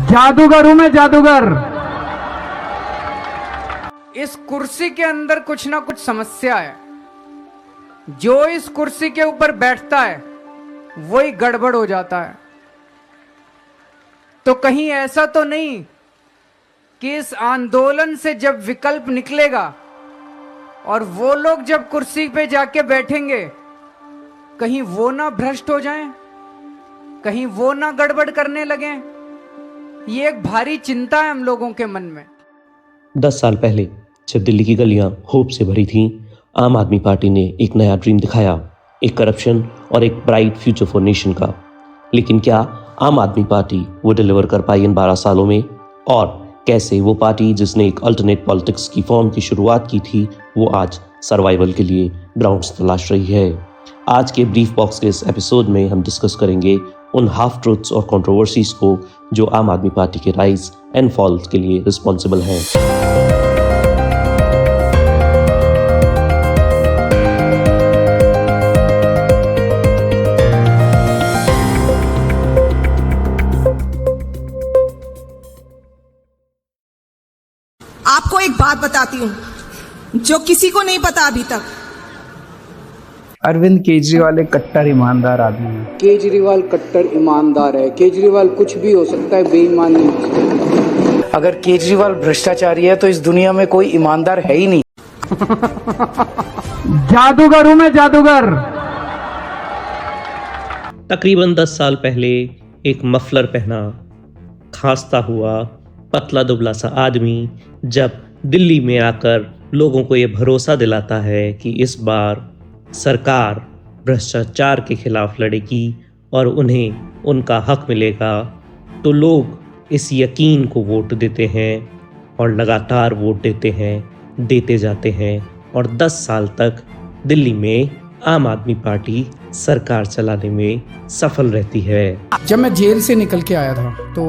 जादूगर हूं मैं, जादूगर। इस कुर्सी के अंदर कुछ ना कुछ समस्या है। जो इस कुर्सी के ऊपर बैठता है वही गड़बड़ हो जाता है। तो कहीं ऐसा तो नहीं कि इस आंदोलन से जब विकल्प निकलेगा और वो लोग जब कुर्सी पे जाके बैठेंगे, कहीं वो ना भ्रष्ट हो जाएं, कहीं वो ना गड़बड़ करने लगें। ये एक भारी चिंता है हम लोगों के मन में। 10 साल पहले जब दिल्ली की गलियां होप से भरी थीं, आम आदमी पार्टी ने एक नया ड्रीम दिखाया, एक करप्शन और एक ब्राइट फ्यूचर फॉर नेशन का। लेकिन क्या आम आदमी पार्टी वो डिलीवर कर पाई इन 12 सालों में? और कैसे वो पार्टी जिसने एक अल्टरनेट पॉलिटिक्स की फॉर्म की शुरुआत की थी, वो आज सर्वाइवल के लिए ग्राउंड्स तलाश रही है? आज के ब्रीफ बॉक्स के इस एपिसोड में हम डिस्कस करेंगे उन हाफ ट्रूथ्स और कंट्रोवर्सीज को जो आम आदमी पार्टी के राइज एंड फॉल के लिए रिस्पॉन्सिबल हैं। आपको एक बात बताती हूं जो किसी को नहीं पता अभी तक। अरविंद केजरीवाल एक कट्टर ईमानदार आदमी है। केजरीवाल कट्टर ईमानदार है। केजरीवाल कुछ भी हो सकता है, बेईमान नहीं हो सकता। अगर केजरीवाल भ्रष्टाचारी है तो इस दुनिया में कोई ईमानदार है ही नहीं। जादूगर हूं मैं, जादूगर। तकरीबन 10 साल पहले एक मफलर पहना, खांसता हुआ, पतला दुबला सा आदमी जब दिल्ली में आकर लोगों को ये भरोसा दिलाता है कि इस बार सरकार भ्रष्टाचार के खिलाफ लड़ेगी और उन्हें उनका हक मिलेगा, तो लोग इस यकीन को वोट देते हैं और लगातार वोट देते जाते हैं और 10 साल तक दिल्ली में आम आदमी पार्टी सरकार चलाने में सफल रहती है। जब मैं जेल से निकल के आया था तो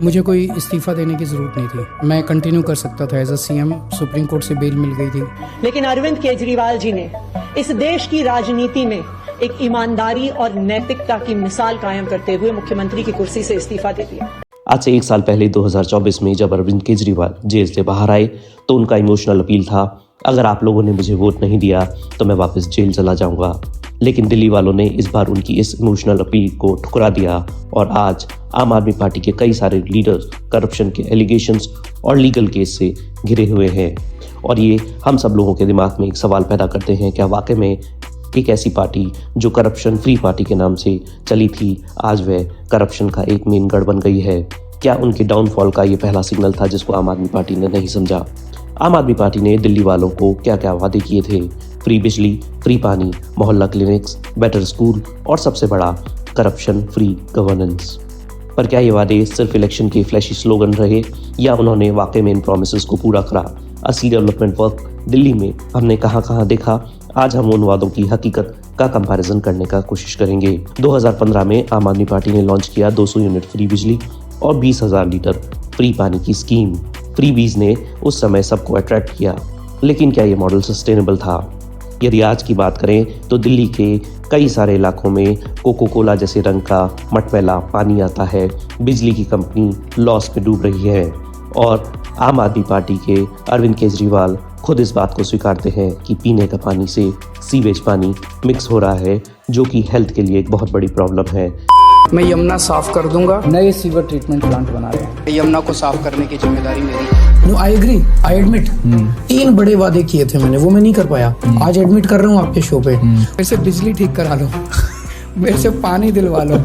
मुझे कोई इस्तीफा देने की जरूरत नहीं थी। मैं कंटिन्यू कर सकता था as a CM. Supreme court से बेल मिल गई थी। लेकिन अरविंद केजरीवाल जी ने इस देश की राजनीति में एक ईमानदारी और नैतिकता की मिसाल कायम करते हुए मुख्यमंत्री की कुर्सी से इस्तीफा दे दिया। आज से 1 साल पहले 2024 में जब अरविंद केजरीवाल जेल से बाहर आए तो उनका इमोशनल अपील था, अगर आप लोगों ने मुझे वोट नहीं दिया तो मैं वापस जेल चला जाऊंगा। लेकिन दिल्ली वालों ने इस बार उनकी इस इमोशनल अपील को ठुकरा दिया और आज आम आदमी पार्टी के कई सारे लीडर्स करप्शन के एलिगेशंस और लीगल केस से घिरे हुए हैं। और ये हम सब लोगों के दिमाग में एक सवाल पैदा करते हैं, क्या वाकई में एक ऐसी पार्टी जो करप्शन फ्री पार्टी के नाम से चली थी, आज वह करप्शन का एक मेन गढ़ बन गई है? क्या उनके डाउनफॉल का ये पहला सिग्नल था जिसको आम आदमी पार्टी ने नहीं समझा? आम आदमी पार्टी ने दिल्ली वालों को क्या क्या वादे किए थे? फ्री बिजली, फ्री पानी, मोहल्ला क्लिनिक्स, बेटर स्कूल और सबसे बड़ा करप्शन फ्री गवर्नेंस। पर क्या ये वादे सिर्फ इलेक्शन के फ्लैशी स्लोगन रहे या उन्होंने वाकई में इन प्रोमिसेस को पूरा करा? असली डेवलपमेंट वर्क दिल्ली में हमने कहाँ कहाँ देखा? आज हम उन वादों की हकीकत का कंपैरिजन करने का कोशिश करेंगे। 2015 में आम आदमी पार्टी ने लॉन्च किया 200 यूनिट फ्री बिजली और 20,000 लीटर फ्री पानी की स्कीम। फ्री बीज ने उस समय सबको अट्रैक्ट किया, लेकिन क्या ये मॉडल सस्टेनेबल था? यदि आज की बात करें तो दिल्ली के कई सारे इलाकों में कोको कोला जैसे रंग का मटमैला पानी आता है, बिजली की कंपनी लॉस में डूब रही है और आम आदमी पार्टी के अरविंद केजरीवाल खुद इस बात को स्वीकारते हैं कि पीने का पानी से सीवेज पानी मिक्स हो रहा है, जो कि हेल्थ के लिए एक बहुत बड़ी प्रॉब्लम है। मैं यमुना साफ कर दूंगा। नए सीवर ट्रीटमेंट प्लांट बना रहे हैं। यमुना को साफ करने की जिम्मेदारी मेरी। No I agree, I admit. 3 बड़े वादे किए थे मैंने, वो मैं नहीं कर पाया। आज एडमिट कर रहा हूँ आपके शो पे। मेरे से बिजली ठीक करा लो, मेरे से पानी दिलवा लो,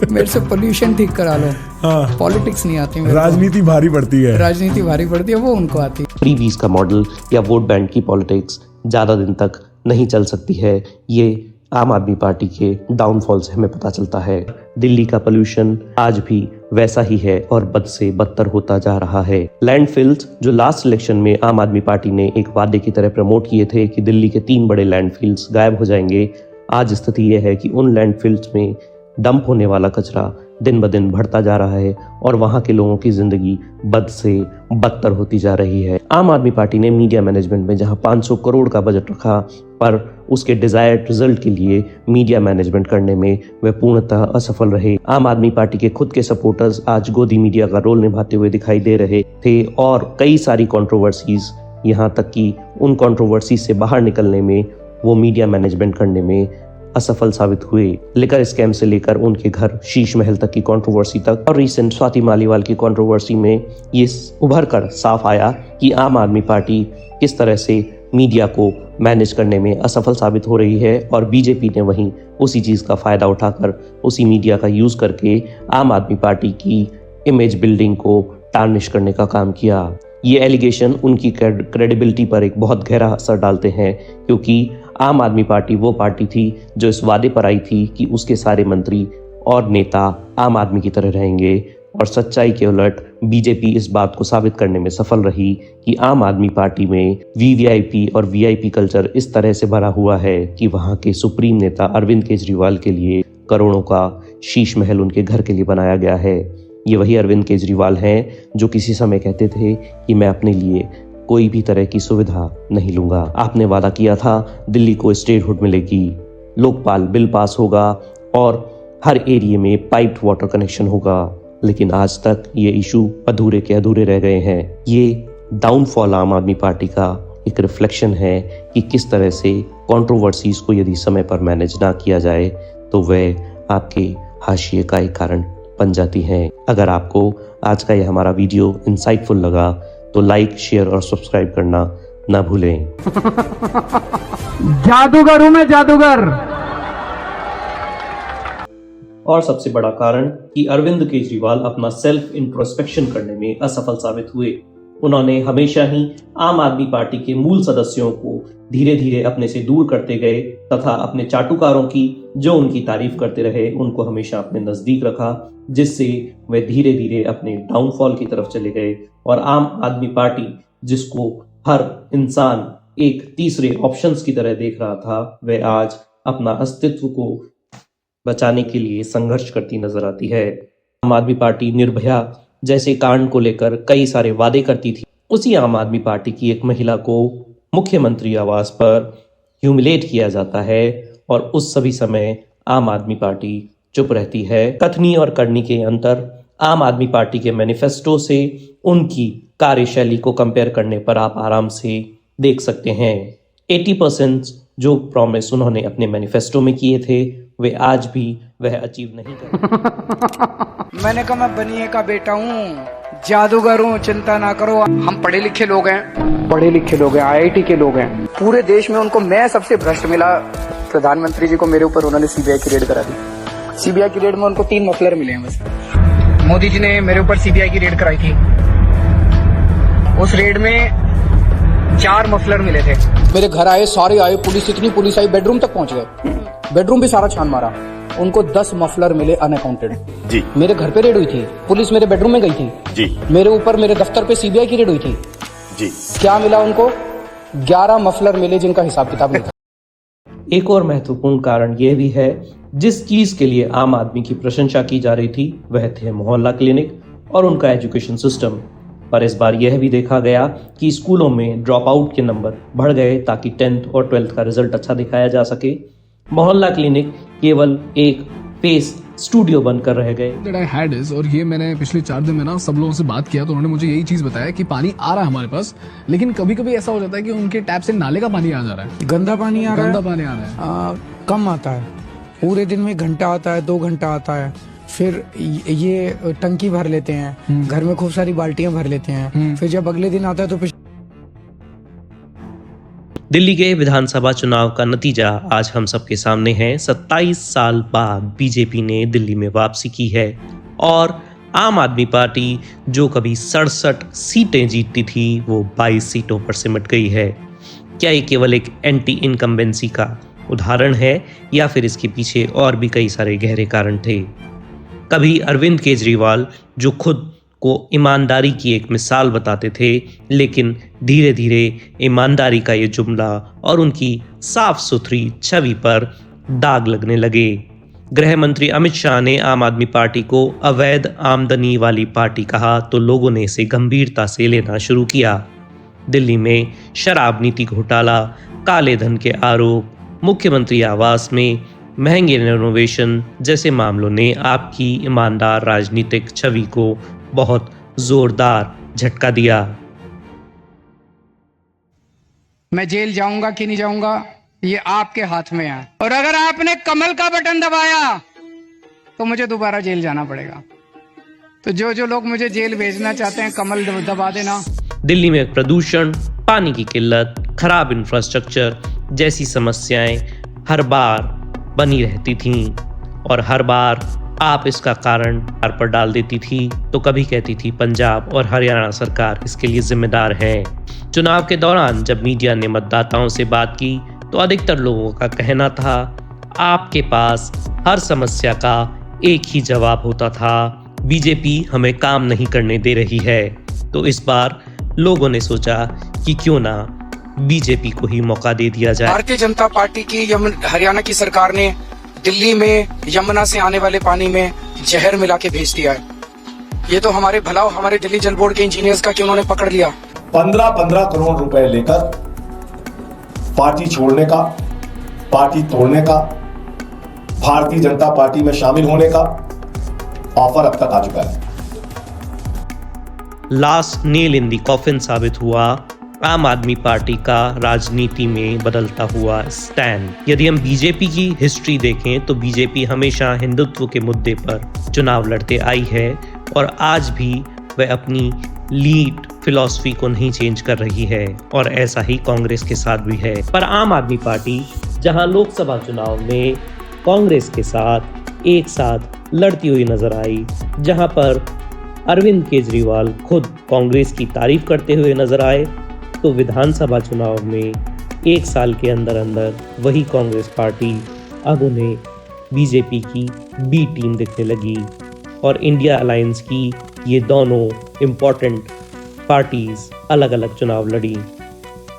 मेरे से पोल्यूशन ठीक करा लो। हाँ। पॉलिटिक्स नहीं आती, राजनीति भारी पड़ती है। राजनीति भारी पड़ती है, वो उनको आती है। फ्री बीज का मॉडल या वोट बैंक की पॉलिटिक्स ज्यादा दिन तक नहीं चल सकती है। ये आम आदमी पार्टी के डाउनफॉल से हमें पता चलता है। दिल्ली का पोल्यूशन आज भी वैसा ही है और बद से बदतर होता जा रहा है। लैंडफिल्स जो लास्ट इलेक्शन में आम आदमी पार्टी ने एक वादे की तरह प्रमोट किए थे कि दिल्ली के 3 बड़े लैंडफिल्स गायब हो जाएंगे, आज स्थिति यह है कि उन लैंडफिल्स में डंप होने वाला कचरा दिन ब दिन बढ़ता जा रहा है और वहां के लोगों की जिंदगी बद से बदतर होती जा रही है। आम आदमी पार्टी ने मीडिया मैनेजमेंट में जहां 500 करोड़ का बजट रखा, पर उसके डिजायर्ड रिजल्ट के लिए मीडिया मैनेजमेंट करने में वे पूर्णतः असफल रहे। आम आदमी पार्टी के खुद के सपोर्टर्स आज गोदी मीडिया का रोल निभाते हुए दिखाई दे रहे थे और कई सारी कंट्रोवर्सीज, यहाँ तक कि उन कंट्रोवर्सी से बाहर निकलने में वो मीडिया मैनेजमेंट करने में असफल साबित हुए। लिकर स्कैम से लेकर उनके घर शीश महल तक की कंट्रोवर्सी तक और रिसेंट स्वाति मालीवाल की कंट्रोवर्सी में ये उभर कर साफ आया कि आम आदमी पार्टी किस तरह से मीडिया को मैनेज करने में असफल साबित हो रही है और बीजेपी ने वहीं उसी चीज का फायदा उठाकर उसी मीडिया का यूज करके आम आदमी पार्टी की इमेज बिल्डिंग को टार्निश करने का काम किया। ये एलिगेशन उनकी क्रेडिबिलिटी पर एक बहुत गहरा असर डालते हैं, क्योंकि आम आदमी पार्टी वो पार्टी थी जो इस वादे पर आई थी कि उसके सारे मंत्री और नेता आम आदमी की तरह रहेंगे, और सच्चाई के उलट बीजेपी इस बात को साबित करने में सफल रही कि आम आदमी पार्टी में वीवीआईपी और वीआईपी कल्चर इस तरह से भरा हुआ है कि वहां के सुप्रीम नेता अरविंद केजरीवाल के लिए करोड़ों का शीश महल उनके घर के लिए बनाया गया है। ये वही अरविंद केजरीवाल हैं जो किसी समय कहते थे कि मैं अपने लिए कोई भी तरह की सुविधा नहीं लूंगा। आपने वादा किया था दिल्ली को स्टेटहुड मिलेगी, लोकपाल बिल पास होगा और हर एरिया में पाइप्ड वाटर कनेक्शन होगा, लेकिन आज तक ये इशू अधूरे के अधूरे रह गए हैं। ये डाउनफॉल आम आदमी पार्टी का एक रिफ्लेक्शन है कि किस तरह से कंट्रोवर्सीज को यदि समय पर मैनेज ना किया जाए तो वह आपके हाशिए का एक कारण बन जाती हैं। अगर आपको आज का यह हमारा वीडियो इंसाइटफुल लगा तो लाइक, शेयर और सब्सक्राइब करना ना भूलें। जादूगर हूं मैं, जादूगर। और सबसे बड़ा कारण कि अरविंद केजरीवाल अपना सेल्फ इंट्रोस्पेक्शन करने में असफल साबित हुए। उन्होंने हमेशा ही आम आदमी पार्टी के मूल सदस्यों को धीरे धीरे अपने से दूर करते गए तथा अपने चाटुकारों की जो उनकी तारीफ करते रहे उनको हमेशा अपने नजदीक रखा, जिससे वे धीरे धीरे अपने डाउनफॉल की तरफ चले गए। और आम आदमी पार्टी जिसको हर इंसान एक तीसरे ऑप्शंस की तरह देख रहा था, वह आज अपना अस्तित्व को बचाने के लिए संघर्ष करती नजर आती है। आम आदमी पार्टी निर्भया जैसे कांड को लेकर कई सारे वादे करती थी। उसी आम आदमी पार्टी की एक महिला को मुख्यमंत्री आवास पर ह्यूमिलेट किया जाता है और उस सभी समय आम आदमी पार्टी चुप रहती है। कथनी और करनी के अंतर आम आदमी पार्टी के मैनिफेस्टो से उनकी कार्यशैली को कंपेयर करने पर आप आराम से देख सकते हैं। 80% जो प्रॉमिस उन्होंने अपने मैनिफेस्टो में किए थे वे आज भी वह अचीव नहीं कर। मैंने कहा मैं बनिए का बेटा हूँ, जादूगर हूँ, चिंता ना करो। हम पढ़े लिखे लोग हैं, IIT के लोग हैं। पूरे देश में उनको मैं सबसे भ्रष्ट मिला। प्रधानमंत्री जी को मेरे ऊपर उन्होंने सीबीआई की रेड करा दी। सीबीआई की रेड में उनको 3 मफलर मिले हैं बस। मोदी जी ने मेरे ऊपर सीबीआई की रेड कराई थी, उस रेड में 4 मफलर मिले थे। मेरे घर आए, सारे आए, पुलिस, इतनी पुलिस आई, बेडरूम तक पहुंच गए, बेडरूम भी सारा छान मारा। उनको 10 मफलर मिले अनअकाउंटेड जी। मेरे घर पे रेड हुई थी, पुलिस मेरे बेडरूम में गई थी जी। मेरे ऊपर, मेरे दफ्तर पे सीबीआई की रेड हुई थी जी। क्या मिला उनको? 11 मफलर मिले जिनका हिसाब किताब नहीं था। एक और महत्वपूर्ण कारण यह भी है, जिस चीज के लिए आम आदमी की प्रशंसा की जा रही थी वह थे मोहल्ला क्लिनिक और उनका एजुकेशन सिस्टम। पर इस बार यह भी देखा गया कि स्कूलों में ड्रॉप आउट के नंबर बढ़ गए ताकि 10th और 12th का रिजल्ट अच्छा दिखाया जा सके। मोहल्ला क्लिनिक केवल एक फेस स्टूडियो बनकर रह गए। That I had is, और ये मैंने पिछले 4 दिन में ना सब लोगों से बात किया तो उन्होंने मुझे यही चीज बताया कि पानी आ रहा है हमारे पास, लेकिन कभी कभी ऐसा हो जाता है कि उनके टैप से नाले का पानी आ जा रहा है, गंदा पानी आ रहा है, गंदा पानी आ रहा है। कम आता है, पूरे दिन में घंटा आता है, 2 घंटा आता है। फिर ये टंकी भर लेते हैं, घर में खूब सारी बाल्टियां भर लेते हैं, फिर जब अगले दिन आता है तो दिल्ली के विधानसभा चुनाव का नतीजा आज हम सबके सामने है। 27 साल बाद बीजेपी ने दिल्ली में वापसी की है और आम आदमी पार्टी जो कभी 67 सीटें जीतती थी वो 22 सीटों पर सिमट गई है। क्या ये केवल एक एंटी इनकम्बेंसी का उदाहरण है या फिर इसके पीछे और भी कई सारे गहरे कारण थे? कभी अरविंद केजरीवाल जो खुद को ईमानदारी की एक मिसाल बताते थे, लेकिन धीरे धीरे ईमानदारी का ये जुमला और उनकी साफ सुथरी छवि पर दाग लगने लगे। गृह मंत्री अमित शाह ने आम आदमी पार्टी को अवैध आमदनी वाली पार्टी कहा तो लोगों ने इसे गंभीरता से लेना शुरू किया। दिल्ली में शराब नीति घोटाला, काले धन के आरोप, मुख्यमंत्री आवास में महंगे रेनोवेशन जैसे मामलों ने आपकी ईमानदार राजनीतिक छवि को बहुत जोरदार झटका दिया। मैं जेल जाऊंगा कि नहीं जाऊंगा ये आपके हाथ में है, और अगर आपने कमल का बटन दबाया तो मुझे दोबारा जेल जाना पड़ेगा। तो जो लोग मुझे जेल भेजना चाहते हैं, कमल दबा देना। दिल्ली में प्रदूषण, पानी की किल्लत, खराब इंफ्रास्ट्रक्चर जैसी समस्याएं हर बार बनी रहती थीं और हर बार आप इसका कारण पर डाल देती थी। तो कभी कहती थी पंजाब और हरियाणा सरकार इसके लिए जिम्मेदार है। चुनाव के दौरान जब मीडिया ने मतदाताओं से बात की तो अधिकतर लोगों का कहना था आपके पास हर समस्या का एक ही जवाब होता था, बीजेपी हमें काम नहीं करने दे रही है। तो इस बार लोगों ने सोचा कि क्यों ना बीजेपी को ही मौका दे दिया जाए। भारतीय जनता पार्टी की हरियाणा की सरकार ने दिल्ली में यमुना से आने वाले पानी में जहर मिला के भेज दिया है। ये तो हमारे भलाव हमारे दिल्ली जल बोर्ड के इंजीनियर्स का कि उन्होंने पकड़ लिया। 15-15 करोड़ रुपए लेकर पार्टी छोड़ने का, पार्टी तोड़ने का, भारतीय जनता पार्टी में शामिल होने का ऑफर अब तक आ चुका है। Last nail in the coffin साबित हुआ आम आदमी पार्टी का राजनीति में बदलता हुआ स्टैंड। यदि हम बीजेपी की हिस्ट्री देखें तो बीजेपी हमेशा हिंदुत्व के मुद्दे पर चुनाव लड़ते आई है और आज भी वह अपनी लीड फिलॉसफी को नहीं चेंज कर रही है, और ऐसा ही कांग्रेस के साथ भी है। पर आम आदमी पार्टी जहां लोकसभा चुनाव में कांग्रेस के साथ एक साथ लड़ती हुई नजर आई, जहां पर अरविंद केजरीवाल खुद कांग्रेस की तारीफ करते हुए नजर आए, तो विधानसभा चुनाव में एक साल के अंदर अंदर वही कांग्रेस पार्टी अब उन्हें बीजेपी की बी टीम दिखने लगी और इंडिया अलायंस की ये दोनों इम्पोर्टेंट पार्टीज अलग अलग चुनाव लड़ी,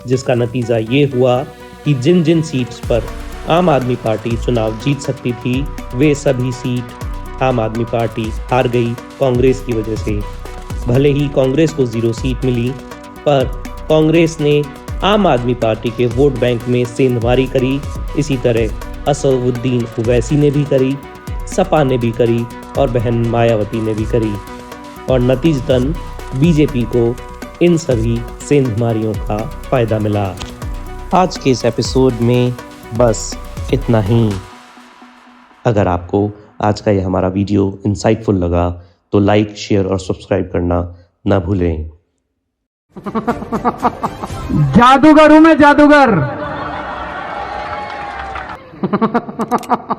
जिसका नतीजा ये हुआ कि जिन जिन सीट्स पर आम आदमी पार्टी चुनाव जीत सकती थी वे सभी सीट आम आदमी पार्टी हार गई कांग्रेस की वजह से। भले ही कांग्रेस को 0 सीट मिली, पर कांग्रेस ने आम आदमी पार्टी के वोट बैंक में सेंधमारी करी। इसी तरह असदुद्दीन ओवैसी ने भी करी, सपा ने भी करी और बहन मायावती ने भी करी, और नतीजतन बीजेपी को इन सभी सेंधमारियों का फायदा मिला। आज के इस एपिसोड में बस इतना ही। अगर आपको आज का यह हमारा वीडियो इंसाइटफुल लगा तो लाइक, शेयर और सब्सक्राइब करना ना भूलें। जादूगर हूं मैं, जादूगर।